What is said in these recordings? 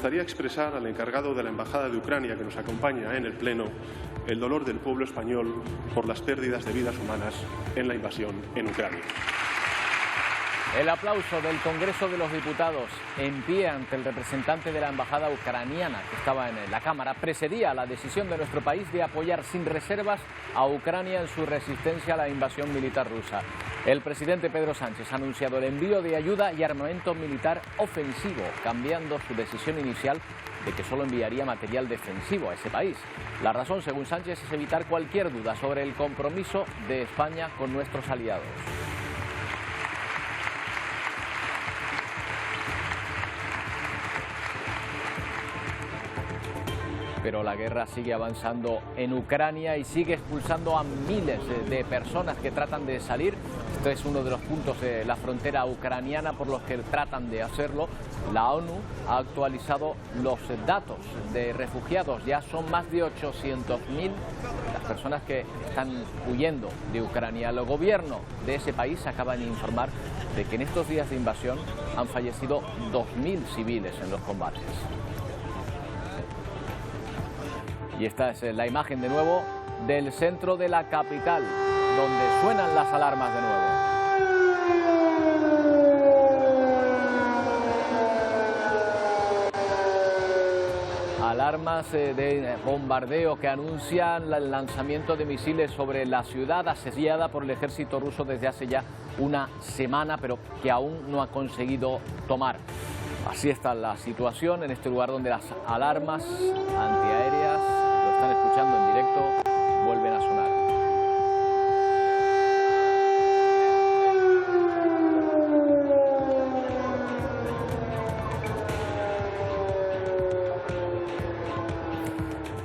gustaría expresar al encargado de la Embajada de Ucrania que nos acompaña en el Pleno el dolor del pueblo español por las pérdidas de vidas humanas en la invasión en Ucrania. El aplauso del Congreso de los Diputados en pie ante el representante de la embajada ucraniana que estaba en la Cámara precedía la decisión de nuestro país de apoyar sin reservas a Ucrania en su resistencia a la invasión militar rusa. El presidente Pedro Sánchez ha anunciado el envío de ayuda y armamento militar ofensivo, cambiando su decisión inicial de que solo enviaría material defensivo a ese país. La razón, según Sánchez, es evitar cualquier duda sobre el compromiso de España con nuestros aliados. Pero la guerra sigue avanzando en Ucrania y sigue expulsando a miles de personas que tratan de salir. Este es uno de los puntos de la frontera ucraniana por los que tratan de hacerlo. La ONU ha actualizado los datos de refugiados. Ya son más de 800.000 las personas que están huyendo de Ucrania. El gobierno de ese país acaba de informar de que en estos días de invasión han fallecido 2.000 civiles en los combates. Y esta es la imagen de nuevo del centro de la capital, donde suenan las alarmas de nuevo. Alarmas de bombardeo que anuncian el lanzamiento de misiles sobre la ciudad asediada por el ejército ruso desde hace ya una semana, pero que aún no ha conseguido tomar. Así está la situación en este lugar donde las alarmas antiaéreas, lo están escuchando en directo, vuelven a sonar.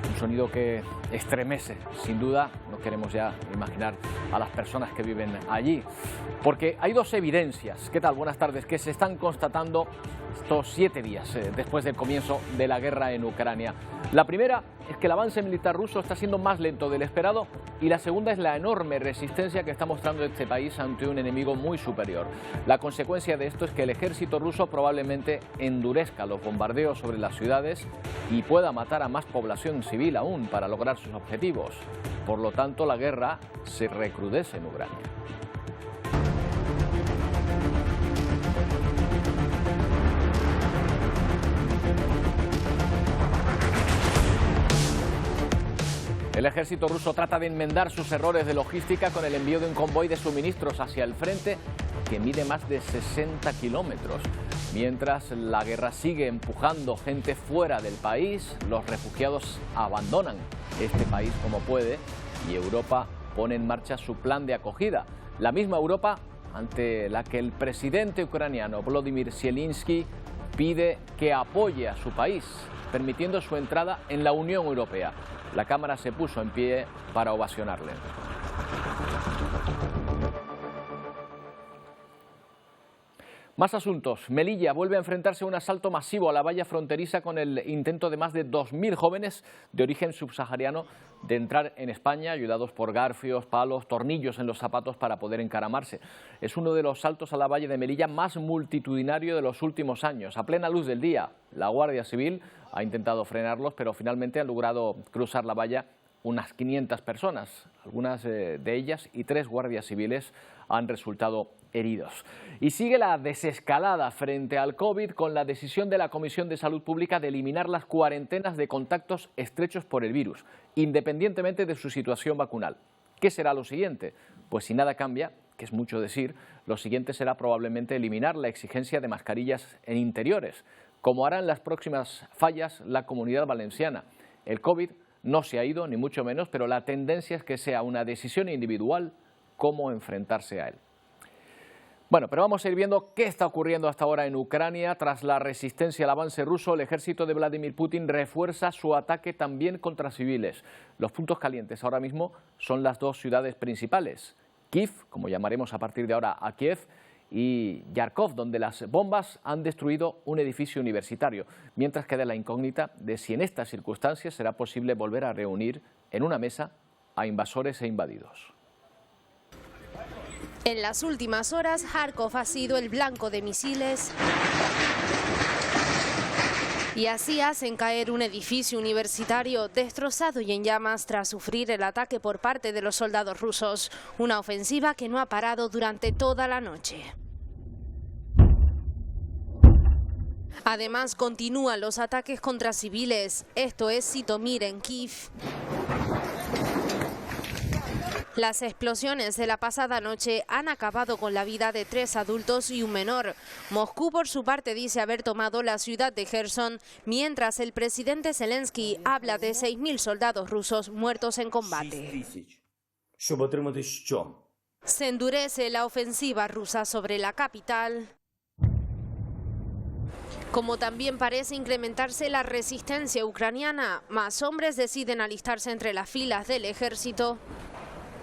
Un sonido que estremece, sin duda. No queremos ya imaginar a las personas que viven allí, porque hay dos evidencias, ¿qué tal? Buenas tardes, que se están constatando estos 7 días después del comienzo de la guerra en Ucrania. La primera es que el avance militar ruso está siendo más lento del esperado, y la segunda es la enorme resistencia que está mostrando este país ante un enemigo muy superior. La consecuencia de esto es que el ejército ruso probablemente endurezca los bombardeos sobre las ciudades y pueda matar a más población civil aún para lograr sus objetivos. Por lo tanto, la guerra se recrudece en Ucrania. El ejército ruso trata de enmendar sus errores de logística con el envío de un convoy de suministros hacia el frente que mide más de 60 kilómetros. Mientras la guerra sigue empujando gente fuera del país, los refugiados abandonan este país como puede y Europa pone en marcha su plan de acogida. La misma Europa ante la que el presidente ucraniano Volodymyr Zelensky pide que apoye a su país, permitiendo su entrada en la Unión Europea. La Cámara se puso en pie para ovacionarle. Más asuntos. Melilla vuelve a enfrentarse a un asalto masivo a la valla fronteriza con el intento de más de 2.000 jóvenes de origen subsahariano de entrar en España, ayudados por garfios, palos, tornillos en los zapatos para poder encaramarse. Es uno de los saltos a la valla de Melilla más multitudinario de los últimos años. A plena luz del día, la Guardia Civil ha intentado frenarlos, pero finalmente han logrado cruzar la valla unas 500 personas. Algunas de ellas y 3 guardias civiles han resultado heridos. Y sigue la desescalada frente al COVID con la decisión de la Comisión de Salud Pública de eliminar las cuarentenas de contactos estrechos por el virus, independientemente de su situación vacunal. ¿Qué será lo siguiente? Pues si nada cambia, que es mucho decir, lo siguiente será probablemente eliminar la exigencia de mascarillas en interiores, como hará en las próximas fallas la Comunidad Valenciana. El COVID no se ha ido, ni mucho menos, pero la tendencia es que sea una decisión individual cómo enfrentarse a él. Bueno, pero vamos a ir viendo qué está ocurriendo hasta ahora en Ucrania. Tras la resistencia al avance ruso, el ejército de Vladimir Putin refuerza su ataque también contra civiles. Los puntos calientes ahora mismo son las 2 ciudades principales, Kiev, como llamaremos a partir de ahora a Kiev, y Kharkov, donde las bombas han destruido un edificio universitario, mientras queda la incógnita de si en estas circunstancias será posible volver a reunir en una mesa a invasores e invadidos. En las últimas horas, Kharkov ha sido el blanco de misiles Y así hacen caer un edificio universitario destrozado y en llamas tras sufrir el ataque por parte de los soldados rusos. Una ofensiva que no ha parado durante toda la noche. Además, continúan los ataques contra civiles. Esto es Zitomir, en Kiev. Las explosiones de la pasada noche han acabado con la vida de 3 adultos y un menor. Moscú, por su parte, dice haber tomado la ciudad de Kherson, mientras el presidente Zelensky habla de 6.000 soldados rusos muertos en combate. Se endurece la ofensiva rusa sobre la capital, como también parece incrementarse la resistencia ucraniana. Más hombres deciden alistarse entre las filas del ejército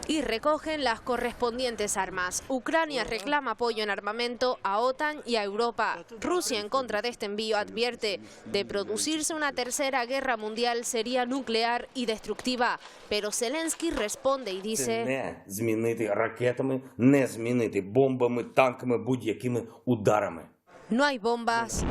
y recogen las correspondientes armas. Ucrania reclama apoyo en armamento a OTAN y a Europa. Rusia, en contra de este envío, advierte de producirse una tercera guerra mundial sería nuclear y destructiva. Pero Zelensky responde y dice: no hay bombas,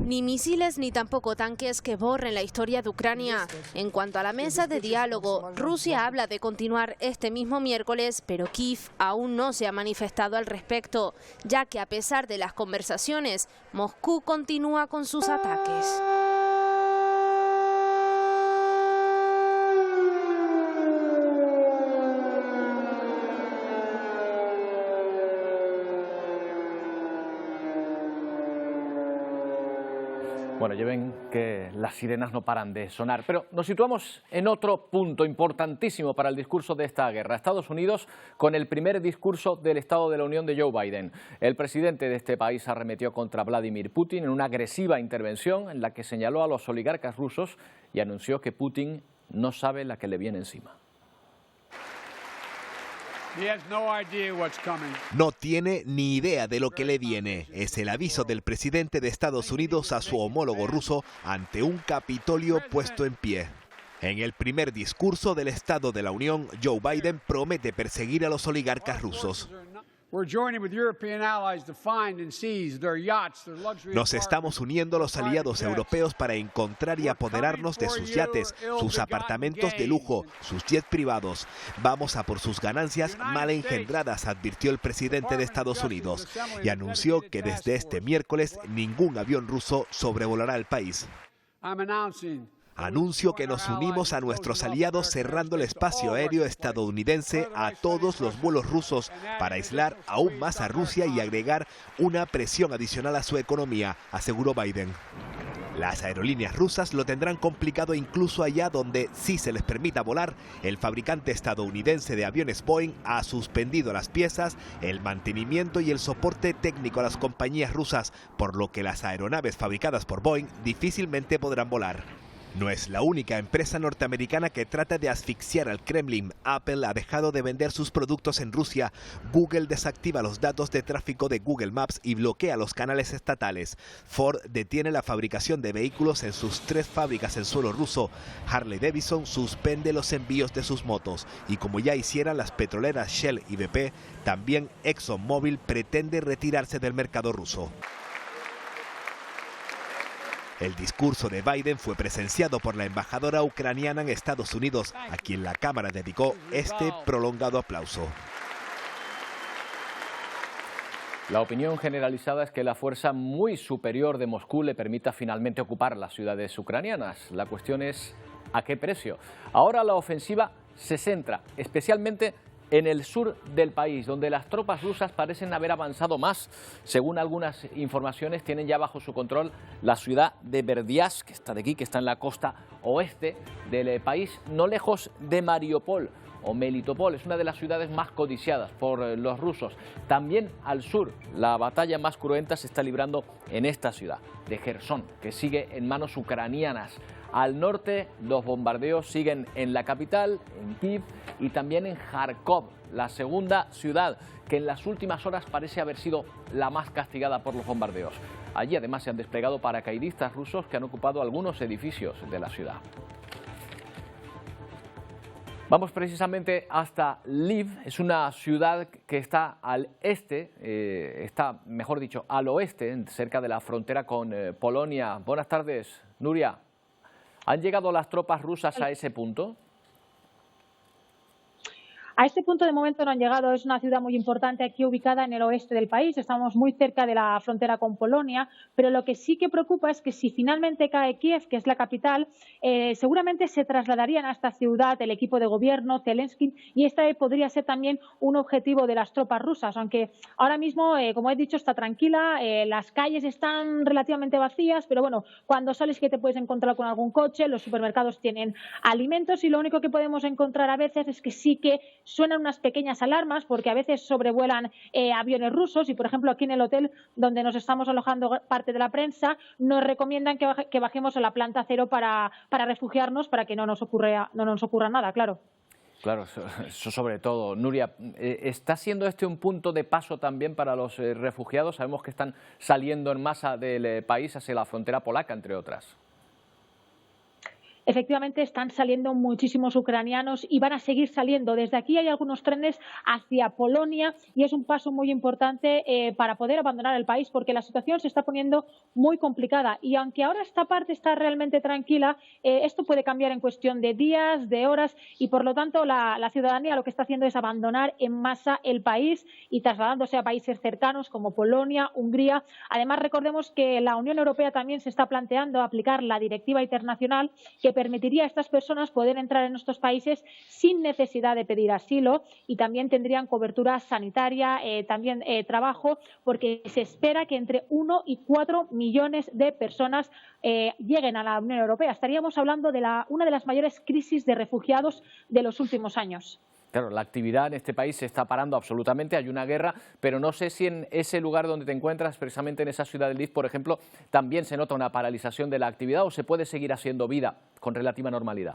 ni misiles, ni tampoco tanques que borren la historia de Ucrania. En cuanto a la mesa de diálogo, Rusia habla de continuar este mismo miércoles, pero Kiev aún no se ha manifestado al respecto, ya que a pesar de las conversaciones, Moscú continúa con sus ataques. Bueno, ya ven que las sirenas no paran de sonar, pero nos situamos en otro punto importantísimo para el discurso de esta guerra. Estados Unidos, con el primer discurso del Estado de la Unión de Joe Biden. El presidente de este país arremetió contra Vladimir Putin en una agresiva intervención en la que señaló a los oligarcas rusos y anunció que Putin no sabe la que le viene encima. No tiene ni idea de lo que le viene. Es el aviso del presidente de Estados Unidos a su homólogo ruso ante un Capitolio puesto en pie. En el primer discurso del Estado de la Unión, Joe Biden promete perseguir a los oligarcas rusos. Nos estamos uniendo a los aliados europeos para encontrar y apoderarnos de sus yates, sus apartamentos de lujo, sus jets privados. Vamos a por sus ganancias mal engendradas, advirtió el presidente de Estados Unidos, y anunció que desde este miércoles ningún avión ruso sobrevolará el país. Anuncio que nos unimos a nuestros aliados cerrando el espacio aéreo estadounidense a todos los vuelos rusos para aislar aún más a Rusia y agregar una presión adicional a su economía, aseguró Biden. Las aerolíneas rusas lo tendrán complicado incluso allá donde sí se les permita volar. El fabricante estadounidense de aviones Boeing ha suspendido las piezas, el mantenimiento y el soporte técnico a las compañías rusas, por lo que las aeronaves fabricadas por Boeing difícilmente podrán volar. No es la única empresa norteamericana que trata de asfixiar al Kremlin. Apple ha dejado de vender sus productos en Rusia. Google desactiva los datos de tráfico de Google Maps y bloquea los canales estatales. Ford detiene la fabricación de vehículos en sus 3 fábricas en suelo ruso. Harley Davidson suspende los envíos de sus motos. Y como ya hicieran las petroleras Shell y BP, también ExxonMobil pretende retirarse del mercado ruso. El discurso de Biden fue presenciado por la embajadora ucraniana en Estados Unidos, a quien la Cámara dedicó este prolongado aplauso. La opinión generalizada es que la fuerza muy superior de Moscú le permita finalmente ocupar las ciudades ucranianas. La cuestión es ¿a qué precio? Ahora la ofensiva se centra especialmente en el sur del país, donde las tropas rusas parecen haber avanzado más. Según algunas informaciones, tienen ya bajo su control la ciudad de Berdyansk, que está de aquí, que está en la costa oeste del país, no lejos de Mariupol o Melitopol. Es una de las ciudades más codiciadas por los rusos. También al sur, la batalla más cruenta se está librando en esta ciudad de Kherson, que sigue en manos ucranianas. Al norte, los bombardeos siguen en la capital, en Kiev, y también en Kharkov, la segunda ciudad que en las últimas horas parece haber sido la más castigada por los bombardeos. Allí además se han desplegado paracaidistas rusos que han ocupado algunos edificios de la ciudad. Vamos precisamente hasta Lviv, es una ciudad que está al este, está, mejor dicho, al oeste, cerca de la frontera con Polonia. Buenas tardes, Nuria. ¿Han llegado las tropas rusas a ese punto? A este punto de momento no han llegado, es una ciudad muy importante aquí ubicada en el oeste del país, estamos muy cerca de la frontera con Polonia, pero lo que sí que preocupa es que si finalmente cae Kiev, que es la capital, seguramente se trasladarían a esta ciudad el equipo de gobierno, Zelensky, y este podría ser también un objetivo de las tropas rusas, aunque ahora mismo, como he dicho, está tranquila, las calles están relativamente vacías, pero bueno, cuando sales que te puedes encontrar con algún coche, los supermercados tienen alimentos y lo único que podemos encontrar a veces es que sí que suenan unas pequeñas alarmas porque a veces sobrevuelan aviones rusos y, por ejemplo, aquí en el hotel donde nos estamos alojando parte de la prensa, nos recomiendan que bajemos a la planta cero para refugiarnos, para que no nos ocurra nada, claro. Claro, eso sobre todo. Nuria, ¿está siendo este un punto de paso también para los refugiados? Sabemos que están saliendo en masa del país hacia la frontera polaca, entre otras. Efectivamente, están saliendo muchísimos ucranianos y van a seguir saliendo. Desde aquí hay algunos trenes hacia Polonia y es un paso muy importante para poder abandonar el país porque la situación se está poniendo muy complicada. Y aunque ahora esta parte está realmente tranquila, esto puede cambiar en cuestión de días, de horas y por lo tanto la ciudadanía lo que está haciendo es abandonar en masa el país y trasladándose a países cercanos como Polonia, Hungría. Además, recordemos que la Unión Europea también se está planteando aplicar la directiva internacional que permitiría a estas personas poder entrar en estos países sin necesidad de pedir asilo y también tendrían cobertura sanitaria, también trabajo, porque se espera que entre 1 y 4 millones de personas lleguen a la Unión Europea. Estaríamos hablando de una de las mayores crisis de refugiados de los últimos años. Claro, la actividad en este país se está parando absolutamente, hay una guerra, pero no sé si en ese lugar donde te encuentras, precisamente en esa ciudad de Lviv, por ejemplo, también se nota una paralización de la actividad o se puede seguir haciendo vida con relativa normalidad.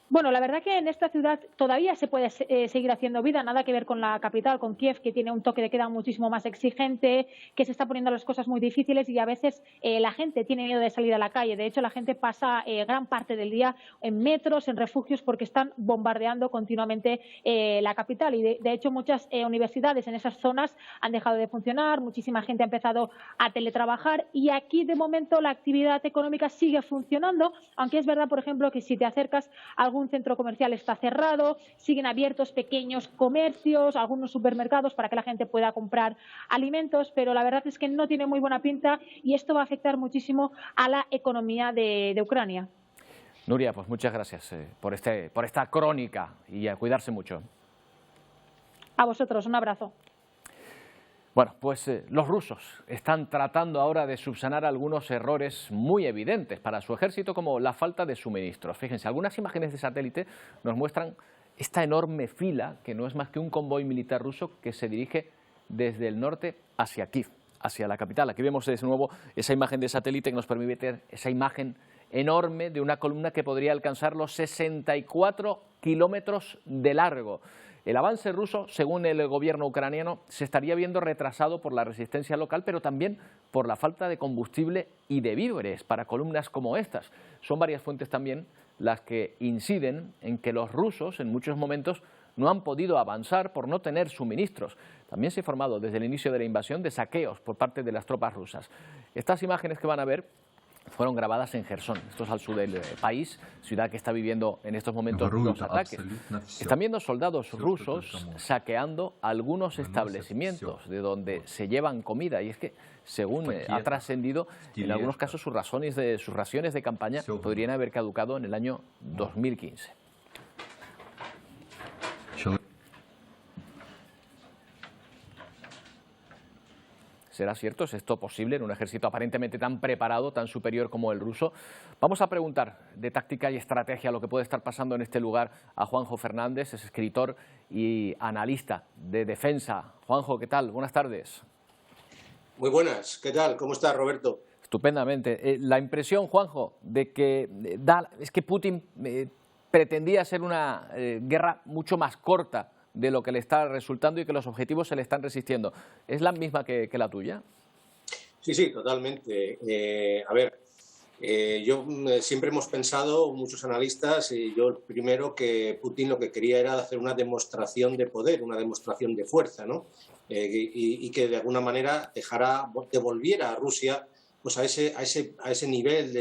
Bueno, la verdad que en esta ciudad todavía se puede seguir haciendo vida, nada que ver con la capital, con Kiev, que tiene un toque de queda muchísimo más exigente, que se está poniendo las cosas muy difíciles y a veces la gente tiene miedo de salir a la calle. De hecho, la gente pasa gran parte del día en metros, en refugios, porque están bombardeando continuamente la capital. Y de hecho, muchas universidades en esas zonas han dejado de funcionar, muchísima gente ha empezado a teletrabajar y aquí, de momento, la actividad económica sigue funcionando, aunque es verdad, por ejemplo, que si te acercas a algún centro comercial está cerrado, siguen abiertos pequeños comercios, algunos supermercados para que la gente pueda comprar alimentos, pero la verdad es que no tiene muy buena pinta y esto va a afectar muchísimo a la economía de Ucrania. Nuria, pues muchas gracias por esta crónica y a cuidarse mucho. A vosotros, un abrazo. Bueno, pues los rusos están tratando ahora de subsanar algunos errores muy evidentes para su ejército, como la falta de suministros. Fíjense, algunas imágenes de satélite nos muestran esta enorme fila, que no es más que un convoy militar ruso que se dirige desde el norte hacia Kiev, hacia la capital. Aquí vemos de nuevo esa imagen de satélite que nos permite ver esa imagen enorme de una columna que podría alcanzar los 64 kilómetros de largo. El avance ruso, según el gobierno ucraniano, se estaría viendo retrasado por la resistencia local, pero también por la falta de combustible y de víveres para columnas como estas. Son varias fuentes también las que inciden en que los rusos, en muchos momentos, no han podido avanzar por no tener suministros. También se ha informado desde el inicio de la invasión de saqueos por parte de las tropas rusas. Estas imágenes que van a ver fueron grabadas en Jersón, esto es al sur del país, ciudad que está viviendo en estos momentos los ataques. Están viendo soldados rusos saqueando algunos establecimientos de donde se llevan comida y es que, según ha trascendido, en algunos casos sus raciones de campaña podrían haber caducado en el año 2015. ¿Será cierto? ¿Es esto posible en un ejército aparentemente tan preparado, tan superior como el ruso? Vamos a preguntar de táctica y estrategia lo que puede estar pasando en este lugar a Juanjo Fernández, es escritor y analista de defensa. Juanjo, ¿qué tal? Buenas tardes. Muy buenas, ¿qué tal? ¿Cómo estás, Roberto? Estupendamente. La impresión, Juanjo, de que es que Putin pretendía ser una guerra mucho más corta de lo que le está resultando y que los objetivos se le están resistiendo. ¿Es la misma que la tuya? Sí, totalmente. A ver, Siempre hemos pensado, muchos analistas, y yo el primero, que Putin lo que quería era hacer una demostración de poder, una demostración de fuerza, ¿no? Y que de alguna manera devolviera a Rusia pues a ese nivel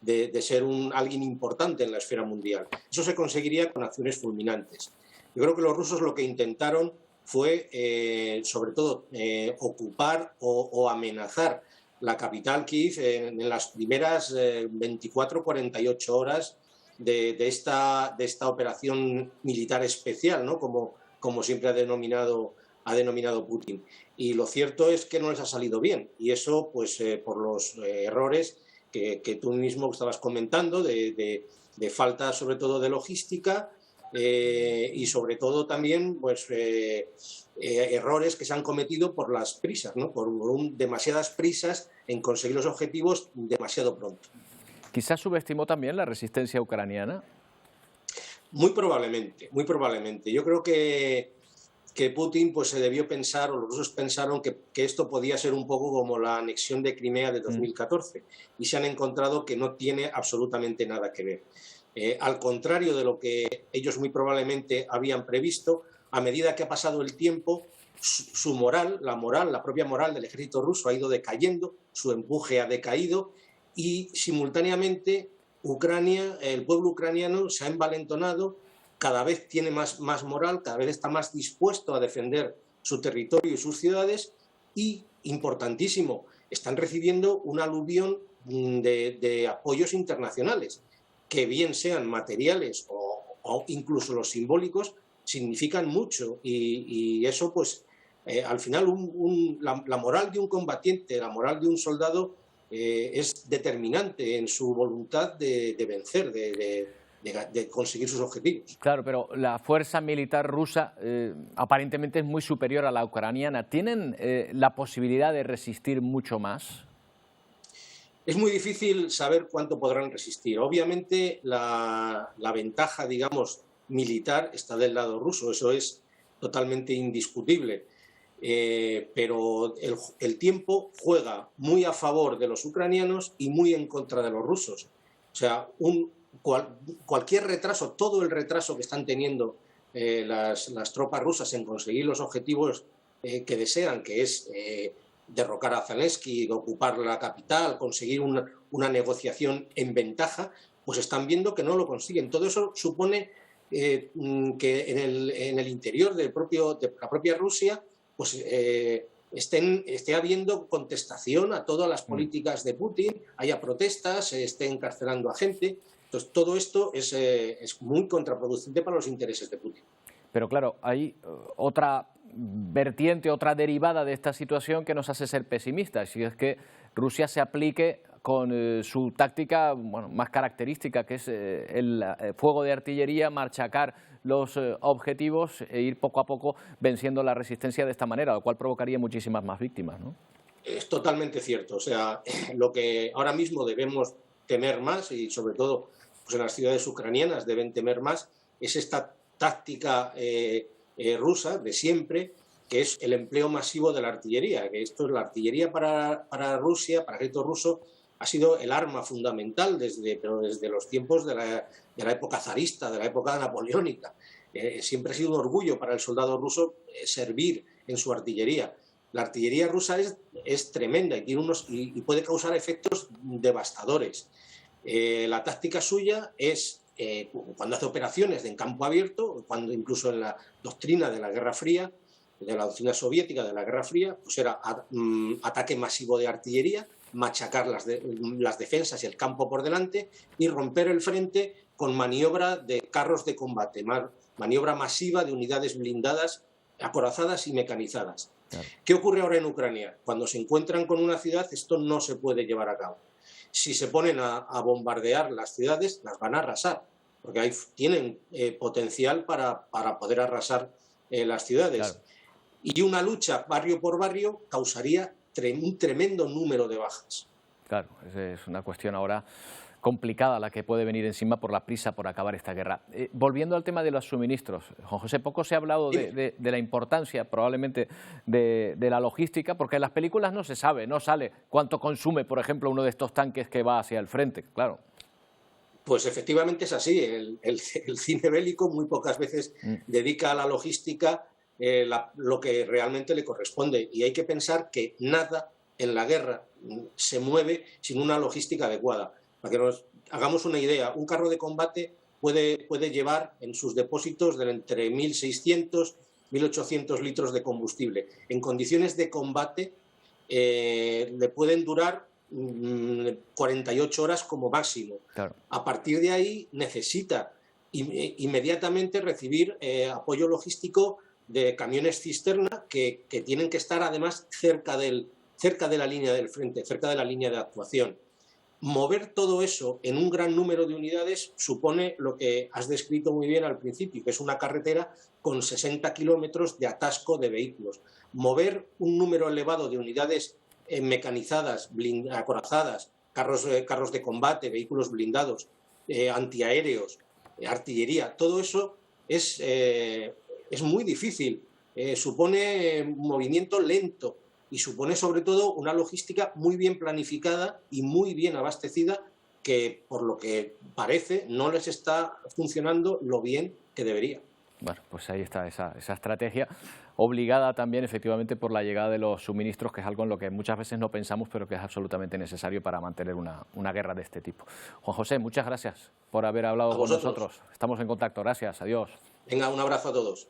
de ser alguien importante en la esfera mundial. Eso se conseguiría con acciones fulminantes. Yo creo que los rusos lo que intentaron fue, sobre todo, ocupar o amenazar la capital, Kiev, en las primeras 24-48 horas de esta operación militar especial, ¿no? Como siempre ha denominado Putin. Y lo cierto es que no les ha salido bien. Y eso, pues, por los errores que tú mismo estabas comentando, de falta, sobre todo, de logística, y sobre todo también, pues, errores que se han cometido por las prisas, ¿no? Por demasiadas prisas en conseguir los objetivos demasiado pronto. ¿Quizás subestimó también la resistencia ucraniana? Muy probablemente, muy probablemente. Yo creo que Putin, pues, se debió pensar, o los rusos pensaron que esto podía ser un poco como la anexión de Crimea de 2014, y se han encontrado que no tiene absolutamente nada que ver. Al contrario de lo que ellos muy probablemente habían previsto, a medida que ha pasado el tiempo, la propia moral del ejército ruso ha ido decayendo, su empuje ha decaído, y simultáneamente el pueblo ucraniano se ha envalentonado, cada vez tiene más moral, cada vez está más dispuesto a defender su territorio y sus ciudades, y, importantísimo, están recibiendo un aluvión de apoyos internacionales, que bien sean materiales o incluso los simbólicos, significan mucho, y eso, pues, al final la moral de un combatiente, la moral de un soldado es determinante en su voluntad de vencer, de conseguir sus objetivos. Claro, pero la fuerza militar rusa aparentemente es muy superior a la ucraniana. ¿Tienen la posibilidad de resistir mucho más? Es muy difícil saber cuánto podrán resistir. Obviamente la ventaja, digamos, militar está del lado ruso, eso es totalmente indiscutible. Pero el tiempo juega muy a favor de los ucranianos y muy en contra de los rusos. O sea, cualquier retraso, todo el retraso que están teniendo las tropas rusas en conseguir los objetivos que desean, que es derrocar a Zelensky, ocupar la capital, conseguir una negociación en ventaja, pues están viendo que no lo consiguen. Todo eso supone que en el interior de la propia Rusia, pues esté habiendo contestación a todas las políticas de Putin, haya protestas, se esté encarcelando a gente. Entonces, todo esto es muy contraproducente para los intereses de Putin. Pero claro, hay otra vertiente, otra derivada de esta situación que nos hace ser pesimistas, y es que Rusia se aplique con su táctica, bueno, más característica, que es el fuego de artillería, machacar los objetivos e ir poco a poco venciendo la resistencia de esta manera, lo cual provocaría muchísimas más víctimas, ¿no? Es totalmente cierto. O sea, lo que ahora mismo debemos temer más, y sobre todo pues en las ciudades ucranianas deben temer más, es esta táctica rusa de siempre, que es el empleo masivo de la artillería. Que esto es la artillería para Rusia, para el ejército ruso, ha sido el arma fundamental desde los tiempos de la época zarista, de la época napoleónica. Siempre ha sido un orgullo para el soldado ruso servir en su artillería. La artillería rusa es tremenda y puede causar efectos devastadores. La táctica suya es, cuando hace operaciones en campo abierto, cuando incluso en la doctrina de la Guerra Fría, de la doctrina soviética de la Guerra Fría, pues era ataque masivo de artillería, machacar las defensas y el campo por delante y romper el frente con maniobra de carros de combate, maniobra masiva de unidades blindadas, acorazadas y mecanizadas. Claro. ¿Qué ocurre ahora en Ucrania? Cuando se encuentran con una ciudad, esto no se puede llevar a cabo. Si se ponen a bombardear las ciudades, las van a arrasar, porque ahí tienen potencial para poder arrasar las ciudades. Claro. Y una lucha barrio por barrio causaría un tremendo número de bajas. Claro, es una cuestión ahora complicada la que puede venir encima por la prisa por acabar esta guerra. Volviendo al tema de los suministros, Juan José, poco se ha hablado de la importancia probablemente de la logística, porque en las películas no se sabe, no sale cuánto consume, por ejemplo, uno de estos tanques que va hacia el frente, claro. Pues efectivamente es así, el cine bélico muy pocas veces dedica a la logística lo que realmente le corresponde, y hay que pensar que nada en la guerra se mueve sin una logística adecuada. Para que nos hagamos una idea, un carro de combate puede llevar en sus depósitos de entre 1.600 y 1.800 litros de combustible. En condiciones de combate le pueden durar 48 horas como máximo. Claro. A partir de ahí necesita inmediatamente recibir apoyo logístico de camiones cisterna que tienen que estar además cerca de la línea del frente, cerca de la línea de actuación. Mover todo eso en un gran número de unidades supone lo que has descrito muy bien al principio, que es una carretera con 60 kilómetros de atasco de vehículos. Mover un número elevado de unidades mecanizadas, acorazadas, carros de combate, vehículos blindados, antiaéreos, artillería, todo eso es muy difícil, supone un movimiento lento y supone sobre todo una logística muy bien planificada y muy bien abastecida que, por lo que parece, no les está funcionando lo bien que debería. Bueno, pues ahí está esa estrategia, obligada también efectivamente por la llegada de los suministros, que es algo en lo que muchas veces no pensamos, pero que es absolutamente necesario para mantener una guerra de este tipo. Juan José, muchas gracias por haber hablado con nosotros. Estamos en contacto, gracias, adiós. Venga, un abrazo a todos.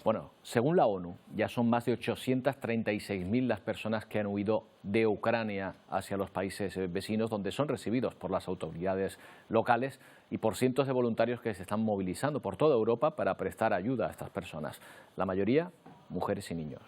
Bueno, según la ONU, ya son más de 836.000 las personas que han huido de Ucrania hacia los países vecinos, donde son recibidos por las autoridades locales y por cientos de voluntarios que se están movilizando por toda Europa para prestar ayuda a estas personas. La mayoría, mujeres y niños.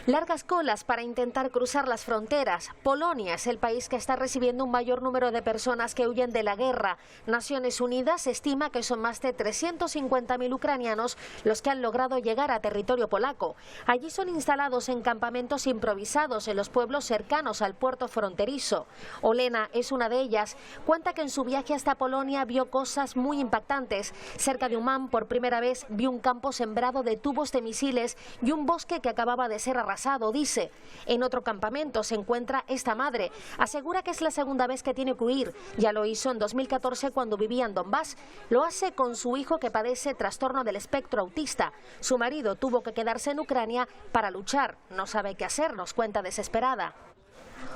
Largas colas para intentar cruzar las fronteras. Polonia es el país que está recibiendo un mayor número de personas que huyen de la guerra. Naciones Unidas estima que son más de 350.000 ucranianos los que han logrado llegar a territorio polaco. Allí son instalados en campamentos improvisados en los pueblos cercanos al puerto fronterizo. Olena es una de ellas. Cuenta que en su viaje hasta Polonia vio cosas muy impactantes. Cerca de Umán, por primera vez, vio un campo sembrado de tubos de misiles y un bosque que acababa de ser arrasado. Dice. En otro campamento se encuentra esta madre. Asegura que es la segunda vez que tiene que huir. Ya lo hizo en 2014 cuando vivía en Donbass. Lo hace con su hijo que padece trastorno del espectro autista. Su marido tuvo que quedarse en Ucrania para luchar. No sabe qué hacer, nos cuenta desesperada.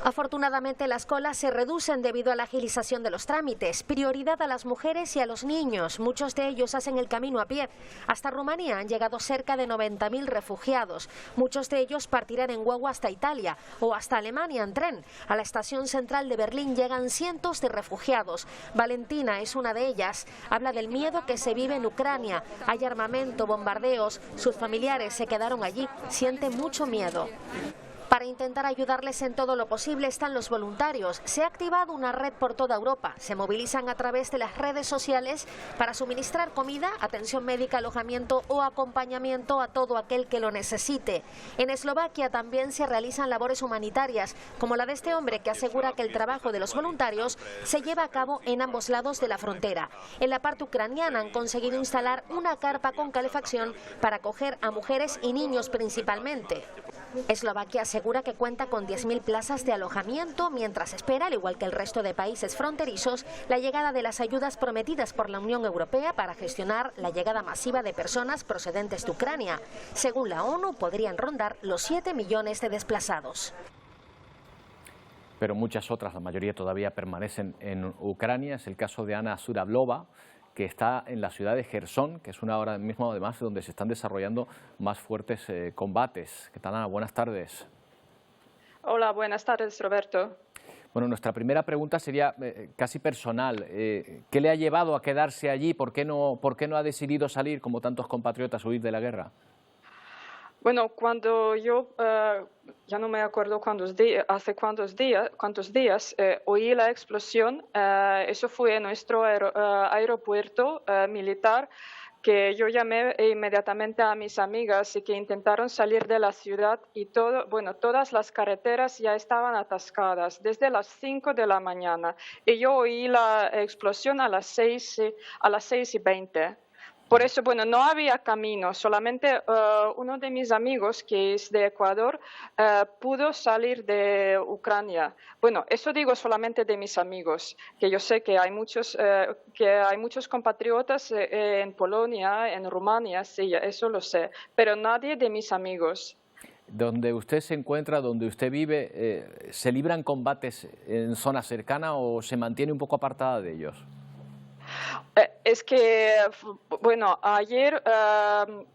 Afortunadamente las colas se reducen debido a la agilización de los trámites. Prioridad a las mujeres y a los niños. Muchos de ellos hacen el camino a pie. Hasta Rumanía han llegado cerca de 90.000 refugiados. Muchos de ellos partirán en guagua hasta Italia o hasta Alemania en tren. A la estación central de Berlín llegan cientos de refugiados. Valentina es una de ellas. Habla del miedo que se vive en Ucrania. Hay armamento, bombardeos. Sus familiares se quedaron allí. Siente mucho miedo. Para intentar ayudarles en todo lo posible están los voluntarios. Se ha activado una red por toda Europa. Se movilizan a través de las redes sociales para suministrar comida, atención médica, alojamiento o acompañamiento a todo aquel que lo necesite. En Eslovaquia también se realizan labores humanitarias, como la de este hombre que asegura que el trabajo de los voluntarios se lleva a cabo en ambos lados de la frontera. En la parte ucraniana han conseguido instalar una carpa con calefacción para acoger a mujeres y niños principalmente. Eslovaquia asegura que cuenta con 10.000 plazas de alojamiento mientras espera, al igual que el resto de países fronterizos, la llegada de las ayudas prometidas por la Unión Europea para gestionar la llegada masiva de personas procedentes de Ucrania. Según la ONU, podrían rondar los 7 millones de desplazados. Pero muchas otras, la mayoría todavía permanecen en Ucrania. Es el caso de Ana Zurablova, que está en la ciudad de Jersón, que es una hora mismo además donde se están desarrollando más fuertes combates. ¿Qué tal, Ana? Buenas tardes. Hola, buenas tardes, Roberto. Bueno, nuestra primera pregunta sería casi personal. ¿Qué le ha llevado a quedarse allí? ¿Por qué no ha decidido salir, como tantos compatriotas, huir de la guerra? Bueno, cuando yo, ya no me acuerdo hace cuántos días, oí la explosión, eso fue en nuestro aeropuerto militar que yo llamé inmediatamente a mis amigas y que intentaron salir de la ciudad y todas las carreteras ya estaban atascadas desde las 5 de la mañana. Y yo oí la explosión a las 6:20. Por eso, no había camino, solamente uno de mis amigos, que es de Ecuador, pudo salir de Ucrania. Eso digo solamente de mis amigos, que yo sé que hay muchos compatriotas en Polonia, en Rumania, sí, eso lo sé, pero nadie de mis amigos. Donde usted se encuentra, donde usted vive, ¿se libran combates en zona cercana o se mantiene un poco apartada de ellos? Es que, ayer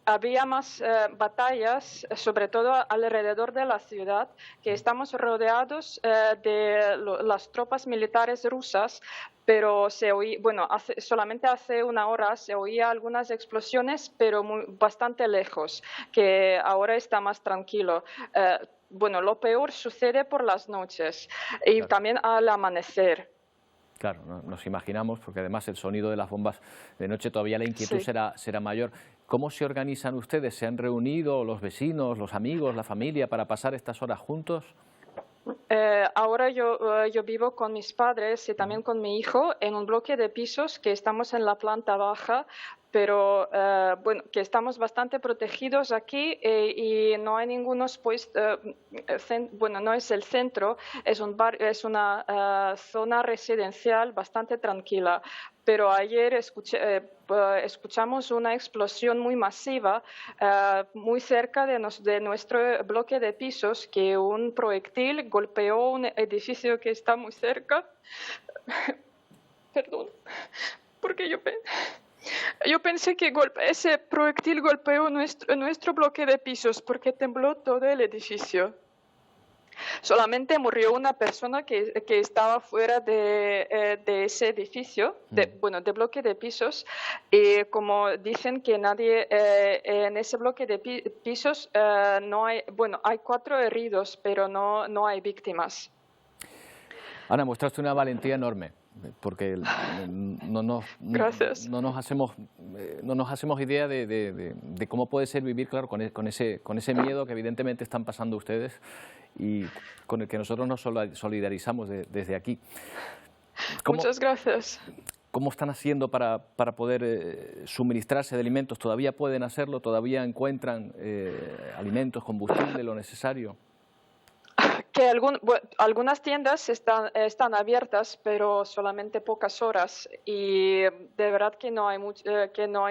había más batallas, sobre todo alrededor de la ciudad, que estamos rodeados de las tropas militares rusas, pero solamente hace una hora se oía algunas explosiones, pero bastante lejos, que ahora está más tranquilo. Lo peor sucede por las noches y claro, también al amanecer. Claro, nos imaginamos, porque además el sonido de las bombas de noche todavía la inquietud Sí. será mayor. ¿Cómo se organizan ustedes? ¿Se han reunido los vecinos, los amigos, la familia para pasar estas horas juntos? Ahora yo vivo con mis padres y también con mi hijo en un bloque de pisos que estamos en la planta baja, pero que estamos bastante protegidos aquí y no hay ningunos no es el centro, es una zona residencial bastante tranquila. Pero ayer escuchamos una explosión muy masiva muy cerca de nuestro bloque de pisos, que un proyectil golpeó un edificio que está muy cerca. Perdón, porque yo pensé que ese proyectil golpeó nuestro bloque de pisos porque tembló todo el edificio. Solamente murió una persona que estaba fuera de ese edificio, de bloque de pisos, y como dicen que nadie en ese bloque de pisos no hay, hay 4 heridos, pero no hay víctimas. Ana, mostraste una valentía enorme, porque no nos hacemos idea de cómo puede ser vivir, claro, con ese miedo que evidentemente están pasando ustedes y con el que nosotros nos solidarizamos desde aquí. Muchas gracias. ¿Cómo están haciendo para poder suministrarse de alimentos? ¿Todavía pueden hacerlo? ¿Todavía encuentran alimentos, combustible, lo necesario? Que algunas tiendas están abiertas, pero solamente pocas horas, y de verdad que no hay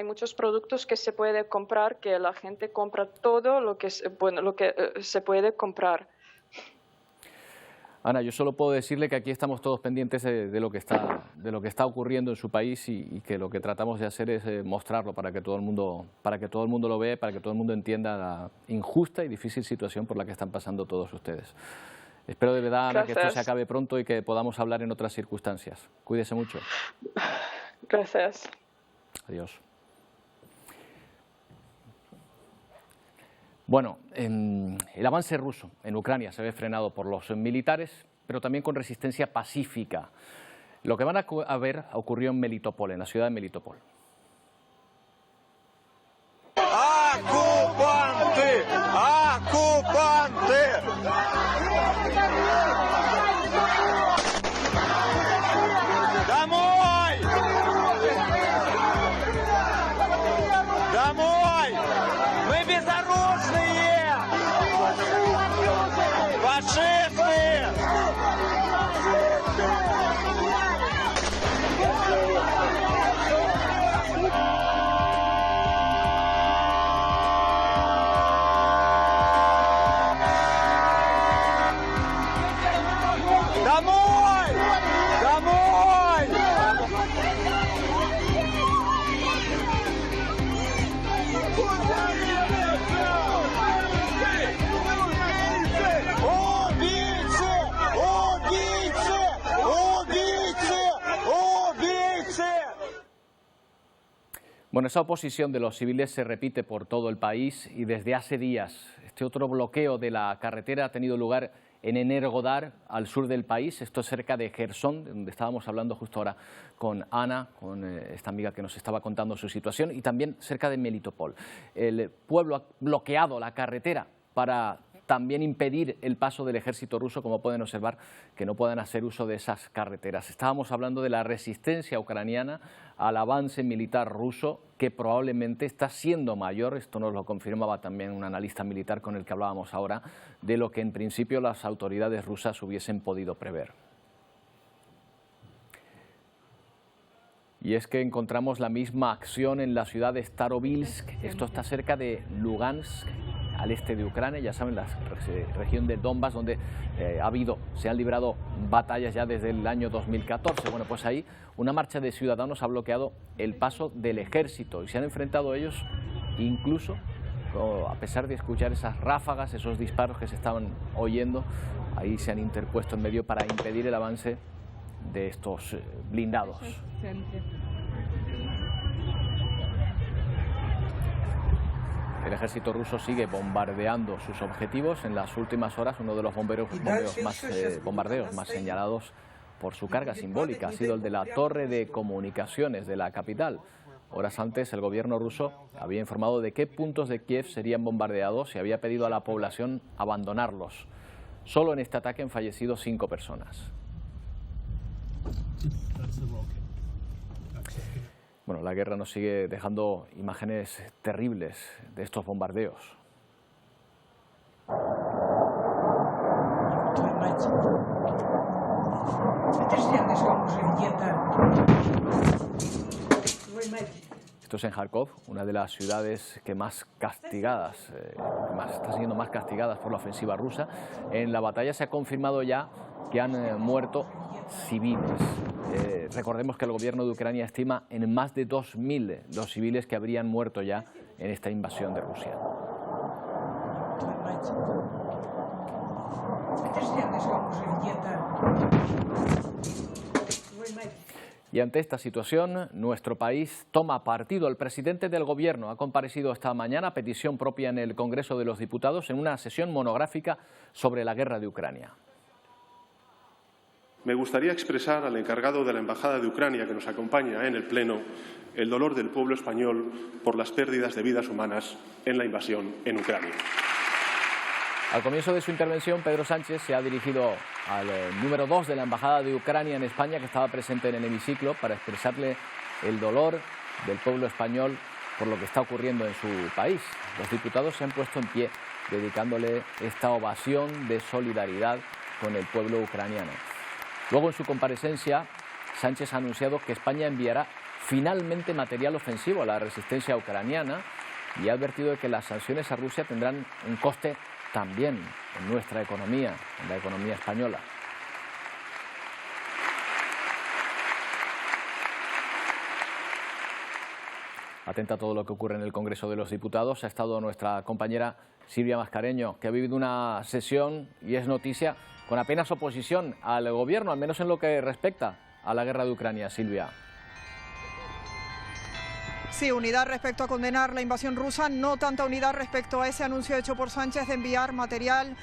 muchos productos que se puede comprar, que la gente compra todo lo que se puede comprar. Ana, yo solo puedo decirle que aquí estamos todos pendientes de lo que está ocurriendo en su país y que lo que tratamos de hacer es mostrarlo para que todo el mundo lo vea, para que todo el mundo entienda la injusta y difícil situación por la que están pasando todos ustedes. Espero de verdad, Ana, que esto se acabe pronto y que podamos hablar en otras circunstancias. Cuídese mucho. Gracias. Adiós. Bueno, el avance ruso en Ucrania se ve frenado por los militares, pero también con resistencia pacífica. Lo que van a ver ocurrió en Melitopol, en la ciudad de Melitopol. ¡Ocupante! ¡Ocupante! ¡Домой! ¡Домой! ¡Мы безоружные! ¡Фашисты! Домой! Домой! Убийцы! Убийцы! Убийцы! Убийцы! Bueno, esa oposición de los civiles se repite por todo el país y desde hace días este otro bloqueo de la carretera ha tenido lugar en Energodar, al sur del país. Esto es cerca de Jersón, donde estábamos hablando justo ahora con Ana, con esta amiga que nos estaba contando su situación, y también cerca de Melitopol. El pueblo ha bloqueado la carretera para también impedir el paso del ejército ruso, como pueden observar, que no puedan hacer uso de esas carreteras. Estábamos hablando de la resistencia ucraniana al avance militar ruso, que probablemente está siendo mayor, esto nos lo confirmaba también un analista militar con el que hablábamos ahora, de lo que en principio las autoridades rusas hubiesen podido prever. Y es que encontramos la misma acción en la ciudad de Starobilsk, esto está cerca de Lugansk, al este de Ucrania, ya saben, la región de Donbass, donde se han librado batallas ya desde el año 2014. Bueno, pues ahí una marcha de ciudadanos ha bloqueado el paso del ejército y se han enfrentado ellos, incluso a pesar de escuchar esas ráfagas, esos disparos que se estaban oyendo, ahí se han interpuesto en medio para impedir el avance de estos blindados. El ejército ruso sigue bombardeando sus objetivos. En las últimas horas, uno de los bombardeos más señalados por su carga simbólica ha sido el de la torre de comunicaciones de la capital. Horas antes, el gobierno ruso había informado de qué puntos de Kiev serían bombardeados y había pedido a la población abandonarlos. Solo en este ataque han fallecido 5 personas. Bueno, la guerra nos sigue dejando imágenes terribles de estos bombardeos. Esto es en Kharkov, una de las ciudades que más castigadas, está siendo más castigadas por la ofensiva rusa. En la batalla se ha confirmado ya que han muerto civiles. Recordemos que el gobierno de Ucrania estima en más de 2.000 los civiles que habrían muerto ya en esta invasión de Rusia. Y ante esta situación, nuestro país toma partido. El presidente del Gobierno ha comparecido esta mañana a petición propia en el Congreso de los Diputados en una sesión monográfica sobre la guerra de Ucrania. Me gustaría expresar al encargado de la Embajada de Ucrania que nos acompaña en el Pleno el dolor del pueblo español por las pérdidas de vidas humanas en la invasión en Ucrania. Al comienzo de su intervención, Pedro Sánchez se ha dirigido al número 2 de la Embajada de Ucrania en España, que estaba presente en el hemiciclo, para expresarle el dolor del pueblo español por lo que está ocurriendo en su país. Los diputados se han puesto en pie, dedicándole esta ovación de solidaridad con el pueblo ucraniano. Luego, en su comparecencia, Sánchez ha anunciado que España enviará finalmente material ofensivo a la resistencia ucraniana y ha advertido de que las sanciones a Rusia tendrán un coste también en nuestra economía, en la economía española. Atenta a todo lo que ocurre en el Congreso de los Diputados. Ha estado nuestra compañera Silvia Mascareño, que ha vivido una sesión y es noticia con apenas oposición al gobierno, al menos en lo que respecta a la guerra de Ucrania. Silvia. Sí, unidad respecto a condenar la invasión rusa, no tanta unidad respecto a ese anuncio hecho por Sánchez de enviar material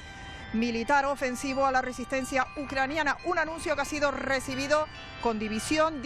militar ofensivo a la resistencia ucraniana. Un anuncio que ha sido recibido con división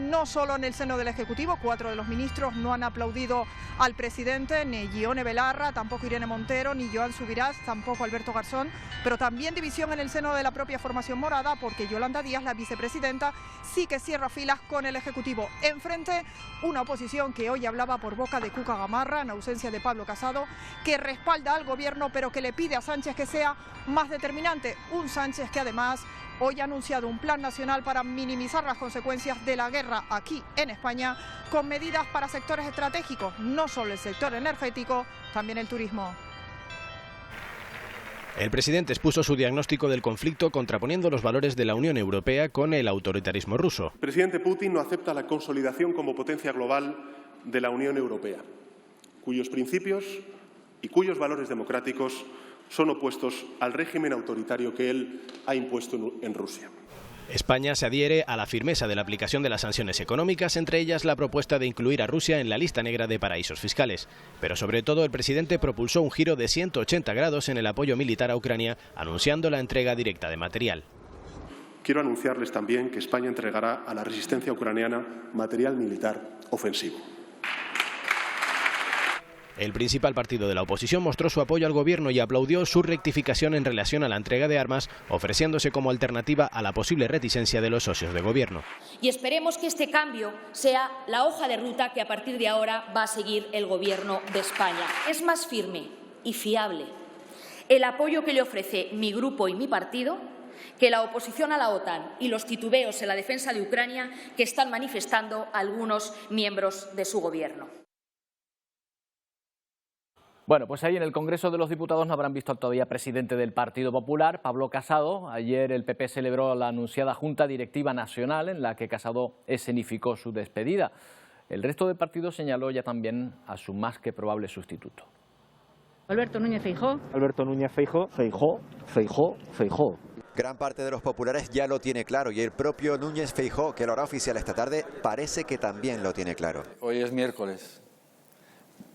no solo en el seno del Ejecutivo. 4 de los ministros no han aplaudido al presidente, ni Ione Belarra, tampoco Irene Montero, ni Joan Subirats, tampoco Alberto Garzón, pero también división en el seno de la propia formación morada, porque Yolanda Díaz, la vicepresidenta, sí que cierra filas con el Ejecutivo. Enfrente, una oposición que hoy hablaba por boca de Cuca Gamarra, en ausencia de Pablo Casado, que respalda al gobierno, pero que le pide a Sánchez que sea más determinante. Un Sánchez que además hoy ha anunciado un plan nacional para minimizar las consecuencias de la guerra aquí en España, con medidas para sectores estratégicos, no solo el sector energético, también el turismo. El presidente expuso su diagnóstico del conflicto contraponiendo los valores de la Unión Europea con el autoritarismo ruso. El presidente Putin no acepta la consolidación como potencia global de la Unión Europea, cuyos principios y cuyos valores democráticos son opuestos al régimen autoritario que él ha impuesto en Rusia. España se adhiere a la firmeza de la aplicación de las sanciones económicas, entre ellas la propuesta de incluir a Rusia en la lista negra de paraísos fiscales. Pero sobre todo el presidente propulsó un giro de 180 grados en el apoyo militar a Ucrania, anunciando la entrega directa de material. Quiero anunciarles también que España entregará a la resistencia ucraniana material militar ofensivo. El principal partido de la oposición mostró su apoyo al gobierno y aplaudió su rectificación en relación a la entrega de armas, ofreciéndose como alternativa a la posible reticencia de los socios de gobierno. Y esperemos que este cambio sea la hoja de ruta que a partir de ahora va a seguir el Gobierno de España. Es más firme y fiable el apoyo que le ofrece mi grupo y mi partido que la oposición a la OTAN y los titubeos en la defensa de Ucrania que están manifestando algunos miembros de su gobierno. Bueno, pues ahí en el Congreso de los Diputados no habrán visto todavía presidente del Partido Popular, Pablo Casado. Ayer el PP celebró la anunciada Junta Directiva Nacional en la que Casado escenificó su despedida. El resto del partido señaló ya también a su más que probable sustituto. Alberto Núñez Feijóo. Alberto Núñez Feijóo. Feijóo. Gran parte de los populares ya lo tiene claro y el propio Núñez Feijóo, que lo hará oficial esta tarde, parece que también lo tiene claro. Hoy es miércoles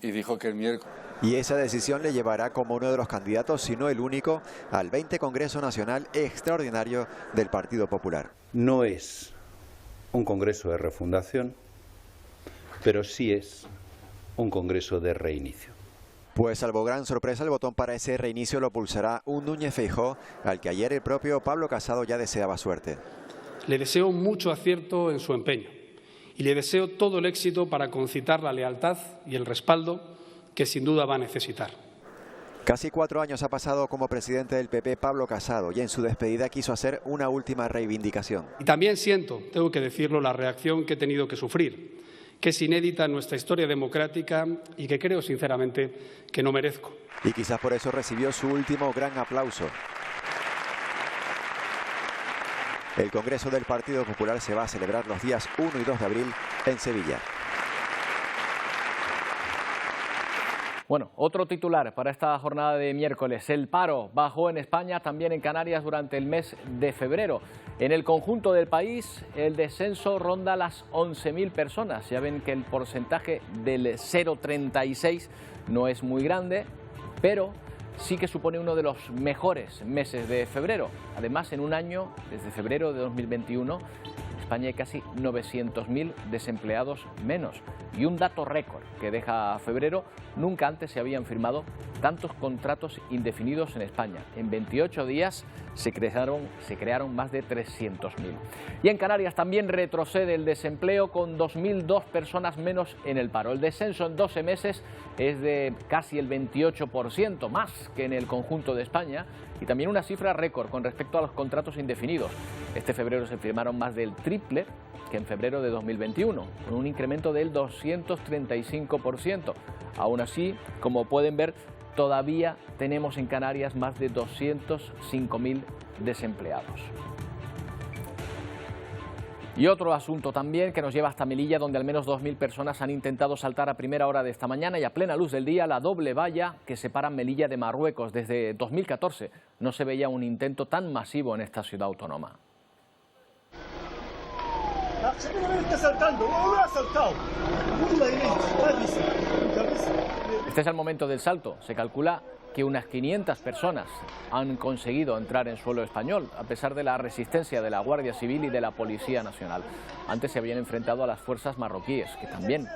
y dijo que el miércoles. Y esa decisión le llevará como uno de los candidatos, si no el único, al 20 Congreso Nacional Extraordinario del Partido Popular. No es un congreso de refundación, pero sí es un congreso de reinicio. Pues salvo gran sorpresa, el botón para ese reinicio lo pulsará un Núñez Feijóo, al que ayer el propio Pablo Casado ya deseaba suerte. Le deseo mucho acierto en su empeño y le deseo todo el éxito para concitar la lealtad y el respaldo que sin duda va a necesitar. Casi 4 años ha pasado como presidente del PP Pablo Casado y en su despedida quiso hacer una última reivindicación. Y también siento, tengo que decirlo, la reacción que he tenido que sufrir, que es inédita en nuestra historia democrática y que creo sinceramente que no merezco. Y quizás por eso recibió su último gran aplauso. El Congreso del Partido Popular se va a celebrar los días 1 y 2 de abril en Sevilla. Bueno, otro titular para esta jornada de miércoles. El paro bajó en España, también en Canarias durante el mes de febrero. En el conjunto del país, el descenso ronda las 11.000 personas. Ya ven que el porcentaje del 0,36 no es muy grande, pero sí que supone uno de los mejores meses de febrero. Además, en un año, desde febrero de 2021, en España hay casi 900.000 desempleados menos. Y un dato récord que deja febrero: nunca antes se habían firmado tantos contratos indefinidos en España. En 28 días se crearon más de 300.000. Y en Canarias también retrocede el desempleo, con 2.002 personas menos en el paro. El descenso en 12 meses es de casi el 28%, más que en el conjunto de España, y también una cifra récord con respecto a los contratos indefinidos. Este febrero se firmaron más del triple que en febrero de 2021, con un incremento del 235%. Aún así, como pueden ver, todavía tenemos en Canarias más de 205.000 desempleados. Y otro asunto también que nos lleva hasta Melilla, donde al menos 2.000 personas han intentado saltar a primera hora de esta mañana y a plena luz del día la doble valla que separa Melilla de Marruecos. Desde 2014 no se veía un intento tan masivo en esta ciudad autónoma. Este es el momento del salto. Se calcula que unas 500 personas han conseguido entrar en suelo español, a pesar de la resistencia de la Guardia Civil y de la Policía Nacional. Antes se habían enfrentado a las fuerzas marroquíes, que también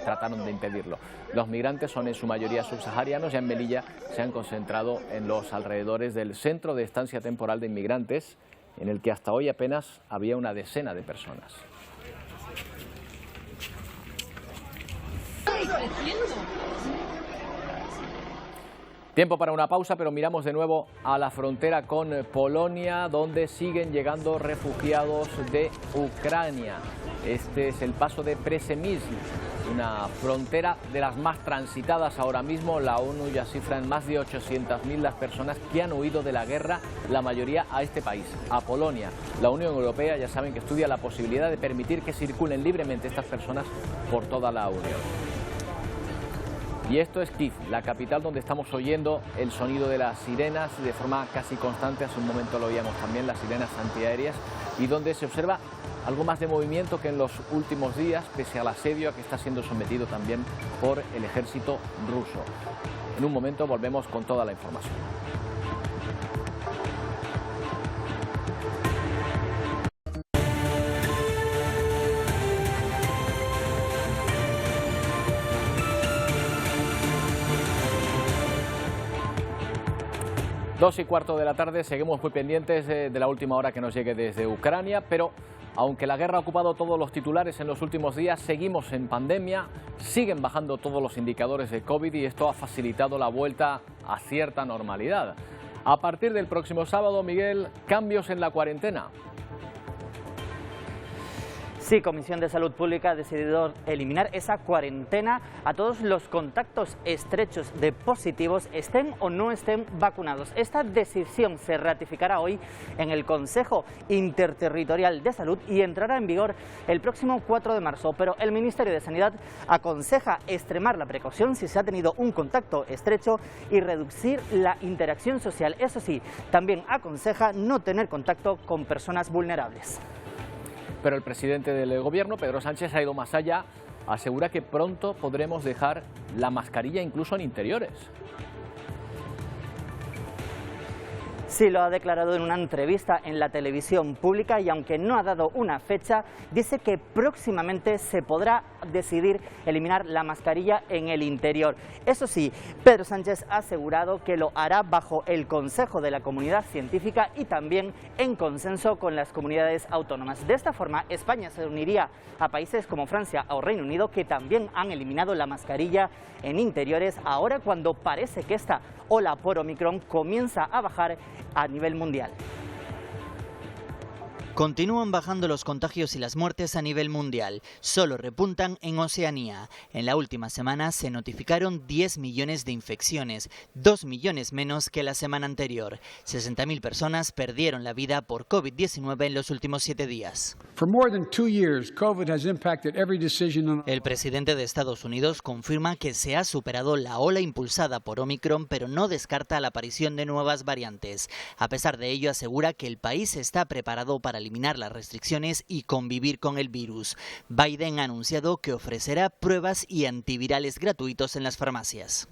trataron de impedirlo. Los migrantes son en su mayoría subsaharianos. Ya en Melilla se han concentrado en los alrededores del centro de estancia temporal de inmigrantes, en el que hasta hoy apenas había una decena de personas. Tiempo para una pausa, pero miramos de nuevo a la frontera con Polonia, donde siguen llegando refugiados de Ucrania. Este es el paso de Przemyśl, una frontera de las más transitadas ahora mismo. La ONU ya cifra en más de 800.000 las personas que han huido de la guerra, la mayoría a este país, a Polonia. La Unión Europea, ya saben, que estudia la posibilidad de permitir que circulen libremente estas personas por toda la Unión. Y esto es Kiev, la capital, donde estamos oyendo el sonido de las sirenas de forma casi constante. Hace un momento lo oíamos también, las sirenas antiaéreas. y donde se observa algo más de movimiento que en los últimos días, pese al asedio a que está siendo sometido también por el ejército ruso. En un momento volvemos con toda la información. Dos y cuarto de la tarde, seguimos muy pendientes de la última hora que nos llegue desde Ucrania, pero aunque la guerra ha ocupado todos los titulares en los últimos días, seguimos en pandemia, siguen bajando todos los indicadores de COVID y esto ha facilitado la vuelta a cierta normalidad. A partir del próximo sábado, Miguel, cambios en la cuarentena. Sí, Comisión de Salud Pública ha decidido eliminar esa cuarentena a todos los contactos estrechos de positivos, estén o no estén vacunados. Esta decisión se ratificará hoy en el Consejo Interterritorial de Salud y entrará en vigor el próximo 4 de marzo. Pero el Ministerio de Sanidad aconseja extremar la precaución si se ha tenido un contacto estrecho y reducir la interacción social. Eso sí, también aconseja no tener contacto con personas vulnerables. Pero el presidente del gobierno, Pedro Sánchez, ha ido más allá, asegura que pronto podremos dejar la mascarilla incluso en interiores. Sí, lo ha declarado en una entrevista en la televisión pública y aunque no ha dado una fecha, dice que próximamente se podrá decidir eliminar la mascarilla en el interior. Eso sí, Pedro Sánchez ha asegurado que lo hará bajo el consejo de la comunidad científica y también en consenso con las comunidades autónomas. De esta forma, España se uniría a países como Francia o Reino Unido, que también han eliminado la mascarilla en interiores, ahora cuando parece que esta ola por Omicron comienza a bajar a nivel mundial. Continúan bajando los contagios y las muertes a nivel mundial, solo repuntan en Oceanía. En la última semana se notificaron 10 millones de infecciones, 2 millones menos que la semana anterior. 60.000 personas perdieron la vida por COVID-19 en los últimos 7 días. El presidente de Estados Unidos confirma que se ha superado la ola impulsada por Omicron, pero no descarta la aparición de nuevas variantes. A pesar de ello, asegura que el país está preparado para eliminar las restricciones y convivir con el virus. Biden ha anunciado que ofrecerá pruebas y antivirales gratuitos en las farmacias.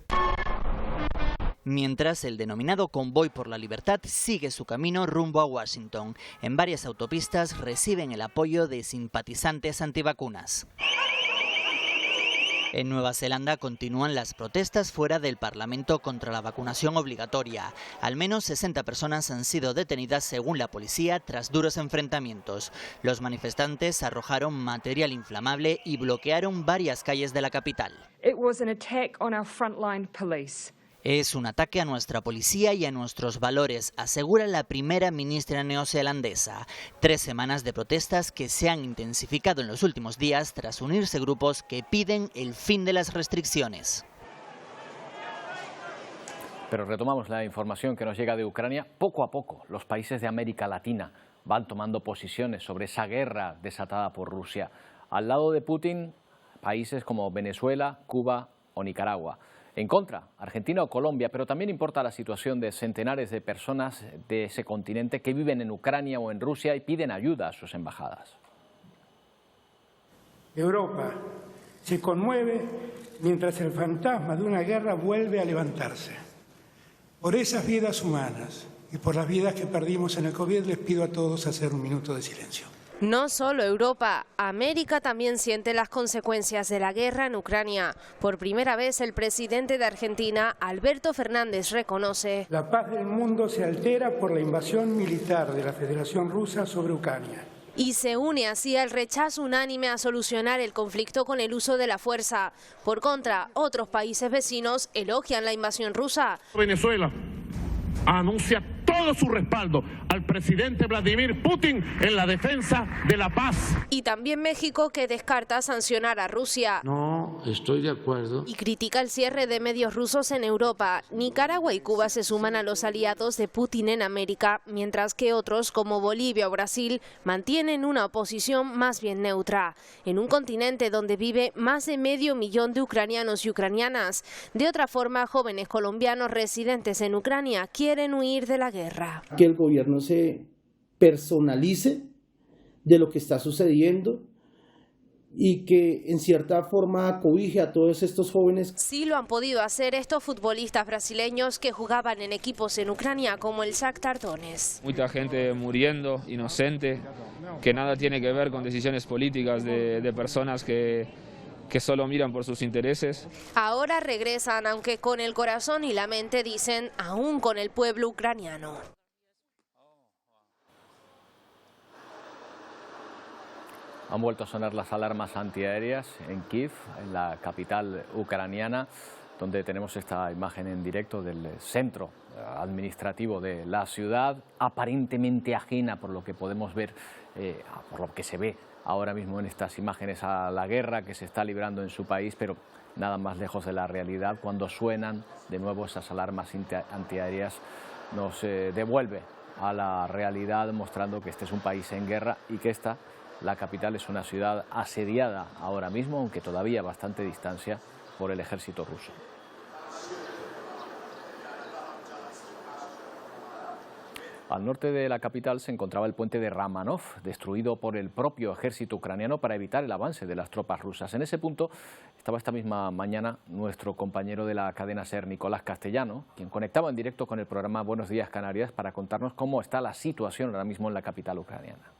Mientras, el denominado Convoy por la Libertad sigue su camino rumbo a Washington. En varias autopistas reciben el apoyo de simpatizantes antivacunas. En Nueva Zelanda continúan las protestas fuera del Parlamento contra la vacunación obligatoria. Al menos 60 personas han sido detenidas según la policía tras duros enfrentamientos. Los manifestantes arrojaron material inflamable y bloquearon varias calles de la capital. Es un ataque a nuestra policía y a nuestros valores, asegura la primera ministra neozelandesa. 3 semanas de protestas que se han intensificado en los últimos días tras unirse grupos que piden el fin de las restricciones. Pero retomamos la información que nos llega de Ucrania. Poco a poco, los países de América Latina van tomando posiciones sobre esa guerra desatada por Rusia. Al lado de Putin, países como Venezuela, Cuba o Nicaragua. En contra, Argentina o Colombia, pero también importa la situación de centenares de personas de ese continente que viven en Ucrania o en Rusia y piden ayuda a sus embajadas. Europa se conmueve mientras el fantasma de una guerra vuelve a levantarse. Por esas vidas humanas y por las vidas que perdimos en el COVID, les pido a todos hacer un minuto de silencio. No solo Europa, América también siente las consecuencias de la guerra en Ucrania. Por primera vez, el presidente de Argentina, Alberto Fernández, reconoce: la paz del mundo se altera por la invasión militar de la Federación Rusa sobre Ucrania. Y se une así al rechazo unánime a solucionar el conflicto con el uso de la fuerza. Por contra, otros países vecinos elogian la invasión rusa. Venezuela anuncia todo su respaldo al presidente Vladimir Putin en la defensa de la paz. Y también México, que descarta sancionar a Rusia. No estoy de acuerdo. Y critica el cierre de medios rusos en Europa. Nicaragua y Cuba se suman a los aliados de Putin en América, mientras que otros, como Bolivia o Brasil, mantienen una oposición más bien neutra. En un continente donde vive más de 500.000 de ucranianos y ucranianas. De otra forma, jóvenes colombianos residentes en Ucrania quieren huir de la guerra. Que el gobierno se personalice de lo que está sucediendo y que en cierta forma cobije a todos estos jóvenes. Sí lo han podido hacer estos futbolistas brasileños que jugaban en equipos en Ucrania como el Shakhtar Donetsk. Mucha gente muriendo, inocente, que nada tiene que ver con decisiones políticas de personas que solo miran por sus intereses. Ahora regresan, aunque con el corazón y la mente, dicen, aún con el pueblo ucraniano. Han vuelto a sonar las alarmas antiaéreas en Kiev, en la capital ucraniana, donde tenemos esta imagen en directo del centro administrativo de la ciudad, aparentemente ajena, por lo que podemos ver, por lo que se ve ahora mismo en estas imágenes, a la guerra que se está librando en su país, pero nada más lejos de la realidad. Cuando suenan de nuevo esas alarmas antiaéreas, nos devuelve a la realidad, mostrando que este es un país en guerra y que la capital, es una ciudad asediada ahora mismo, aunque todavía a bastante distancia, por el ejército ruso. Al norte de la capital se encontraba el puente de Ramanov, destruido por el propio ejército ucraniano para evitar el avance de las tropas rusas. En ese punto estaba esta misma mañana nuestro compañero de la cadena SER, Nicolás Castellano, quien conectaba en directo con el programa Buenos Días Canarias para contarnos cómo está la situación ahora mismo en la capital ucraniana.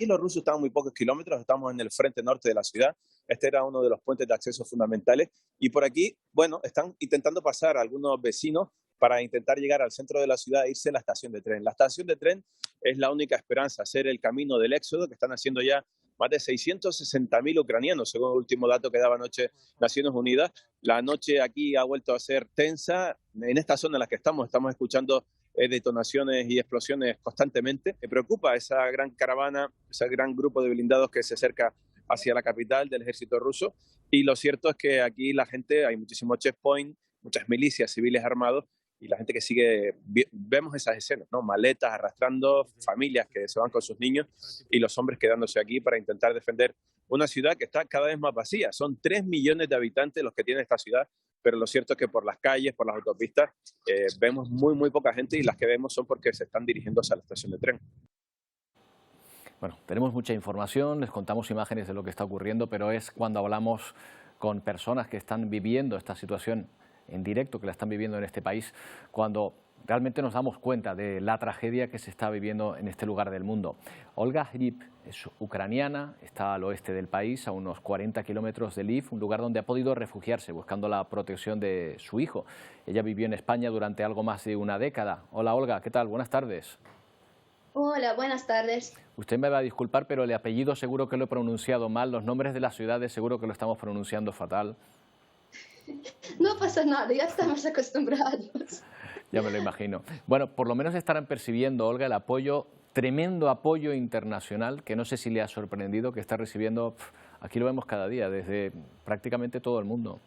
Y los rusos están a muy pocos kilómetros, estamos en el frente norte de la ciudad. Este era uno de los puentes de acceso fundamentales. Y por aquí, bueno, están intentando pasar algunos vecinos para intentar llegar al centro de la ciudad e irse a la estación de tren. La estación de tren es la única esperanza, hacer el camino del éxodo que están haciendo ya más de 660.000 ucranianos, según el último dato que daba anoche Naciones Unidas. La noche aquí ha vuelto a ser tensa. En esta zona en la que estamos escuchando detonaciones y explosiones constantemente. Me preocupa esa gran caravana, ese gran grupo de blindados que se acerca hacia la capital del ejército ruso. Y lo cierto es que aquí la gente, hay muchísimos checkpoints, muchas milicias civiles armados, y la gente que sigue, vemos esas escenas, ¿no? Maletas arrastrando, familias que se van con sus niños y los hombres quedándose aquí para intentar defender una ciudad que está cada vez más vacía. Son 3 millones de habitantes los que tiene esta ciudad, pero lo cierto es que por las calles, por las autopistas, vemos muy poca gente, y las que vemos son porque se están dirigiendo hacia la estación de tren. Bueno, tenemos mucha información, les contamos imágenes de lo que está ocurriendo, pero es cuando hablamos con personas que están viviendo esta situación en directo, que la están viviendo en este país, cuando realmente nos damos cuenta de la tragedia que se está viviendo en este lugar del mundo. Olga Hrib es ucraniana, está al oeste del país, a unos 40 kilómetros de Lviv, un lugar donde ha podido refugiarse buscando la protección de su hijo. Ella vivió en España durante algo más de una década. Hola Olga, ¿qué tal? Buenas tardes. Hola, buenas tardes. Usted me va a disculpar, pero el apellido seguro que lo he pronunciado mal, los nombres de las ciudades seguro que lo estamos pronunciando fatal. No pasa nada, ya estamos acostumbrados. Ya me lo imagino. Bueno, por lo menos estarán percibiendo, Olga, el apoyo, tremendo apoyo internacional, que no sé si le ha sorprendido, que está recibiendo, aquí lo vemos cada día, desde prácticamente todo el mundo.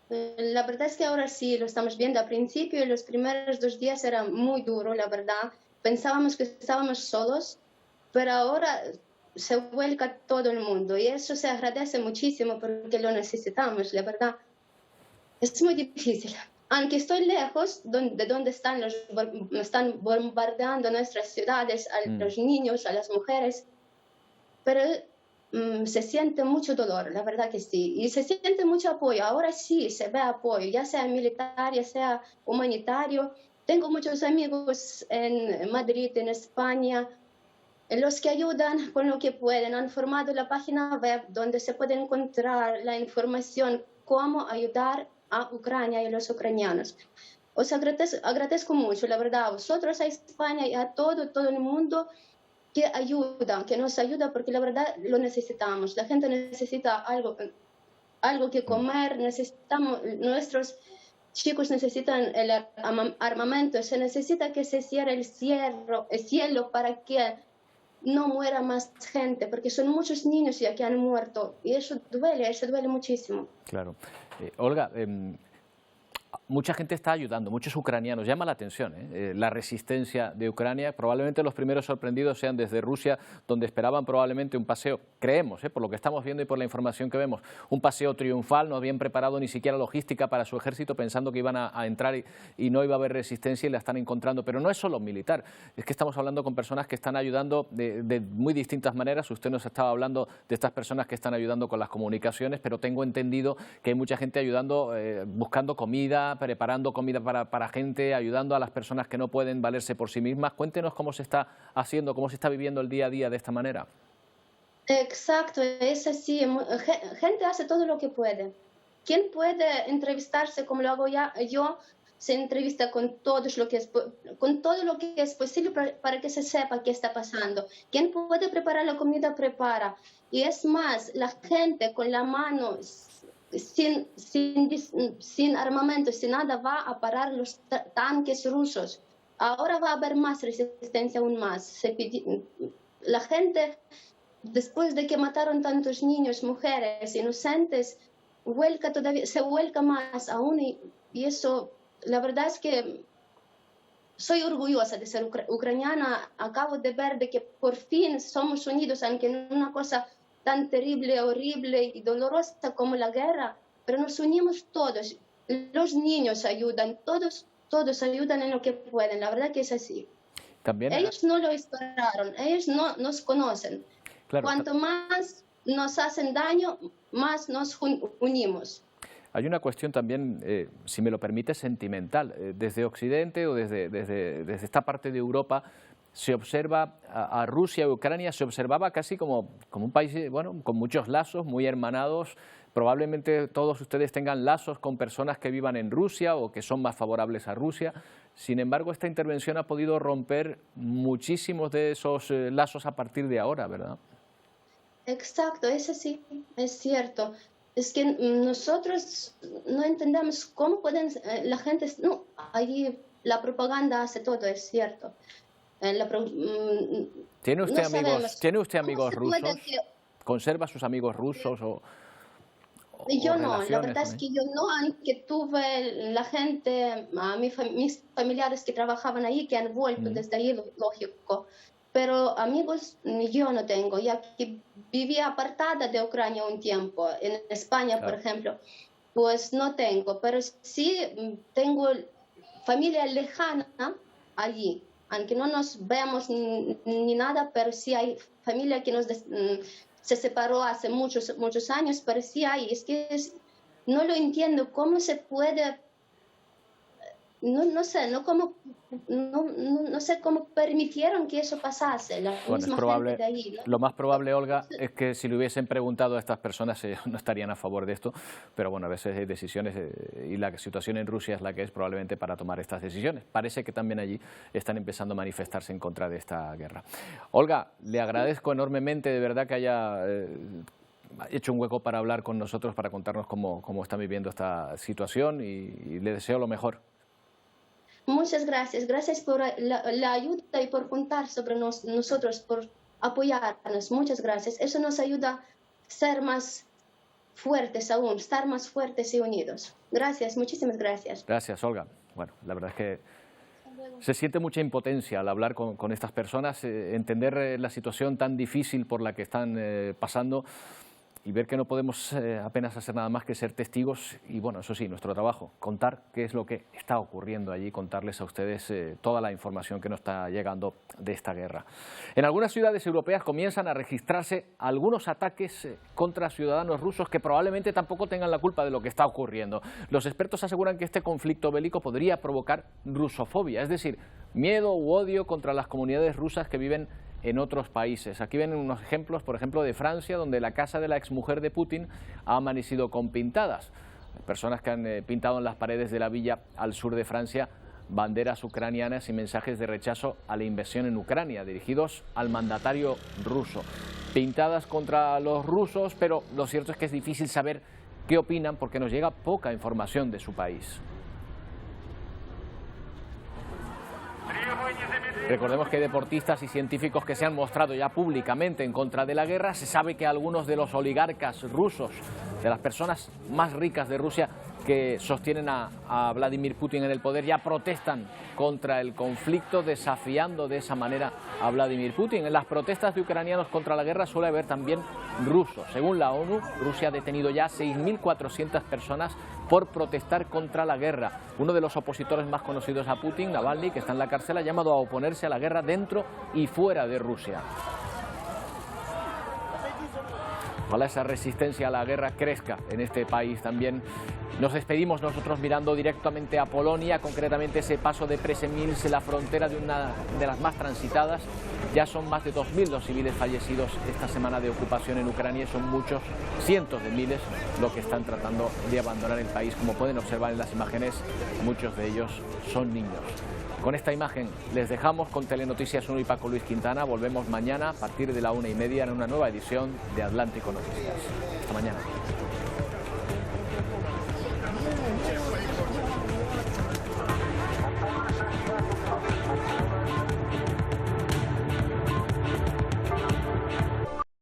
La verdad es que ahora sí lo estamos viendo. Al principio, los primeros 2 días era muy duro, la verdad. Pensábamos que estábamos solos, pero ahora se vuelca todo el mundo y eso se agradece muchísimo porque lo necesitamos, la verdad. Es muy difícil. Aunque estoy lejos de donde están bombardeando nuestras ciudades, a los niños, a las mujeres, pero se siente mucho dolor, la verdad que sí. Y se siente mucho apoyo. Ahora sí se ve apoyo, ya sea militar, ya sea humanitario. Tengo muchos amigos en Madrid, en España, los que ayudan con lo que pueden. Han formado la página web donde se puede encontrar la información cómo ayudar a Ucrania y a los ucranianos. Os agradezco mucho, la verdad, a vosotros, a España y a todo el mundo que ayuda, que nos ayuda, porque la verdad lo necesitamos. La gente necesita algo que comer, nuestros chicos necesitan el armamento, se necesita que se cierre el cielo para que no muera más gente, porque son muchos niños ya que han muerto y eso duele muchísimo. Claro. Olga, mucha gente está ayudando, muchos ucranianos. Llama la atención la resistencia de Ucrania. Probablemente los primeros sorprendidos sean desde Rusia, donde esperaban probablemente un paseo, creemos, por lo que estamos viendo y por la información que vemos, un paseo triunfal. No habían preparado ni siquiera logística para su ejército, pensando que iban a entrar y no iba a haber resistencia, y la están encontrando. Pero no es solo militar, es que estamos hablando con personas que están ayudando de muy distintas maneras. Usted nos estaba hablando de estas personas que están ayudando con las comunicaciones, pero tengo entendido que hay mucha gente ayudando, buscando comida, preparando comida para gente, ayudando a las personas que no pueden valerse por sí mismas. Cuéntenos cómo se está haciendo, cómo se está viviendo el día a día de esta manera. Exacto, es así. Gente hace todo lo que puede. ¿Quién puede entrevistarse como lo hago yo? Se entrevista con todo lo que es posible para que se sepa qué está pasando. ¿Quién puede preparar la comida? Prepara. Y es más, la gente con la mano, sin armamento, sin nada, va a parar los tanques rusos. Ahora va a haber más resistencia, aún más. La gente, después de que mataron tantos niños, mujeres, inocentes, se vuelca más aún, y eso, la verdad es que soy orgullosa de ser ucraniana. Acabo de ver de que por fin somos unidos, aunque en una cosa tan terrible, horrible y dolorosa como la guerra, pero nos unimos todos. Los niños ayudan, todos ayudan en lo que pueden. La verdad que es así. También, ellos no lo esperaron, ellos no nos conocen. Claro, cuanto más nos hacen daño, más nos unimos. Hay una cuestión también, si me lo permite, sentimental. Desde Occidente o desde esta parte de Europa se observa a Rusia y Ucrania, se observaba casi como un país, bueno, con muchos lazos, muy hermanados. Probablemente todos ustedes tengan lazos con personas que vivan en Rusia o que son más favorables a Rusia. Sin embargo, esta intervención ha podido romper muchísimos de esos lazos a partir de ahora, ¿verdad? Exacto, es así, es cierto. Es que nosotros no entendemos cómo pueden la gente... No, ahí la propaganda hace todo, es cierto. ¿Tiene usted amigos rusos? ¿Conserva sus amigos rusos? Yo no, la verdad es que yo no, aunque tuve la gente, mis familiares que trabajaban ahí, que han vuelto desde ahí, lógico. Pero amigos yo no tengo, ya que vivía apartada de Ucrania un tiempo, en España, por ejemplo, pues no tengo, pero sí tengo familia lejana allí, aunque no nos veamos ni nada, pero sí hay familia que se separó hace muchos años, pero sí hay. Es que no lo entiendo, cómo se puede... No sé cómo permitieron que eso pasase. Bueno, es probable, de ahí, ¿no? Lo más probable, Olga, es que si le hubiesen preguntado a estas personas, ellos no estarían a favor de esto, pero bueno, a veces hay decisiones y la situación en Rusia es la que es probablemente para tomar estas decisiones. Parece que también allí están empezando a manifestarse en contra de esta guerra. Olga, le agradezco enormemente, de verdad, que haya hecho un hueco para hablar con nosotros, para contarnos cómo están viviendo esta situación, y le deseo lo mejor. Muchas gracias. Gracias por la ayuda y por contar sobre nosotros, por apoyarnos. Muchas gracias. Eso nos ayuda a ser más fuertes aún, estar más fuertes y unidos. Gracias, muchísimas gracias. Gracias, Olga. Bueno, la verdad es que se siente mucha impotencia al hablar con estas personas, entender la situación tan difícil por la que están pasando, y ver que no podemos apenas hacer nada más que ser testigos y, bueno, eso sí, nuestro trabajo, contar qué es lo que está ocurriendo allí, contarles a ustedes toda la información que nos está llegando de esta guerra. En algunas ciudades europeas comienzan a registrarse algunos ataques contra ciudadanos rusos que probablemente tampoco tengan la culpa de lo que está ocurriendo. Los expertos aseguran que este conflicto bélico podría provocar rusofobia, es decir, miedo u odio contra las comunidades rusas que viven en otros países. Aquí ven unos ejemplos, por ejemplo, de Francia, donde la casa de la exmujer de Putin ha amanecido con pintadas. Personas que han pintado en las paredes de la villa al sur de Francia banderas ucranianas y mensajes de rechazo a la invasión en Ucrania, dirigidos al mandatario ruso. Pintadas contra los rusos, pero lo cierto es que es difícil saber qué opinan porque nos llega poca información de su país. Recordemos que hay deportistas y científicos que se han mostrado ya públicamente en contra de la guerra. Se sabe que algunos de los oligarcas rusos, de las personas más ricas de Rusia, que sostienen a Vladimir Putin en el poder ya protestan contra el conflicto, desafiando de esa manera a Vladimir Putin. En las protestas de ucranianos contra la guerra suele haber también rusos. Según la ONU, Rusia ha detenido ya 6.400 personas por protestar contra la guerra. Uno de los opositores más conocidos a Putin, Navalny, que está en la cárcel, ha llamado a oponerse a la guerra dentro y fuera de Rusia. Ojalá esa resistencia a la guerra crezca en este país también. Nos despedimos nosotros mirando directamente a Polonia, concretamente ese paso de Przemyśl, la frontera de una de las más transitadas. Ya son más de 2.000 los civiles fallecidos esta semana de ocupación en Ucrania y son muchos, cientos de miles, los que están tratando de abandonar el país. Como pueden observar en las imágenes, muchos de ellos son niños. Con esta imagen les dejamos con Telenoticias 1 y Paco Luis Quintana. Volvemos mañana a partir de la 1:30 en una nueva edición de Atlántico Noticias. Hasta mañana.